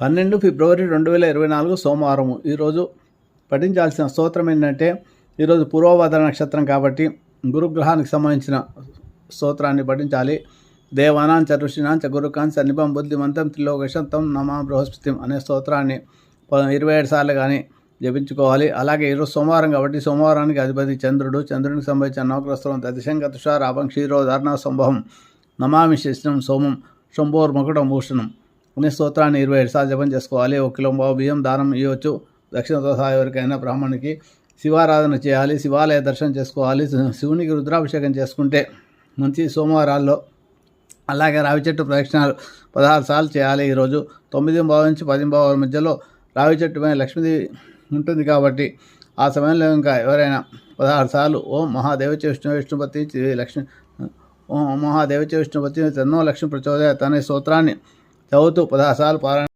12 ఫిబ్రవరి 2024 సోమవారం. ఈరోజు పఠించాల్సిన స్తోత్రం ఏంటంటే, ఈరోజు పూర్వభద్ర నక్షత్రం కాబట్టి గురుగ్రహానికి సంబంధించిన స్తోత్రాన్ని పఠించాలి. దేవానాం చ ఋషీణాం చ గురుకాం సన్నిభం బుద్ధిమంతం త్రిలోకేశం తం నమా బృహస్పతిం అనే స్తోత్రాన్ని 27 సార్లు కానీ జపించుకోవాలి. అలాగే ఈరోజు సోమవారం కాబట్టి సోమవారానికి అధిపతి చంద్రుడు. చంద్రునికి సంబంధించిన నవగ్రస్తం దశంగ తుషారాభం క్షీరోధారణ సంభవం నమామి శిష్ణం సోమం శంభోర్మకుటం భూషణం అనే స్తోత్రాన్ని 27 సార్లు జపం చేసుకోవాలి. 1 కిలో బియ్యం దానం ఇవ్వచ్చు. దక్షిణతో సహా ఎవరికైనా బ్రాహ్మణునికి శివారాధన చేయాలి. శివాలయ దర్శనం చేసుకోవాలి. శివునికి రుద్రాభిషేకం చేసుకుంటే మంచి సోమవారాల్లో. అలాగే రావి చెట్టు ప్రదక్షిణాలు 16 సార్లు చేయాలి. ఈరోజు 9:15 నుంచి 10:15 మధ్యలో రావి చెట్టు పైన లక్ష్మీదేవి ఉంటుంది కాబట్టి ఆ సమయంలో ఇంకా ఎవరైనా 16 సార్లు ఓం మహాదేవచ విష్ణుపతి లక్ష్మి ఓం మహాదేవచ విష్ణుపతి తన్నో లక్ష్మి ప్రచోదయాత్ అనే స్తోత్రాన్ని చదువుతూ 16 సార్లు పారాయణ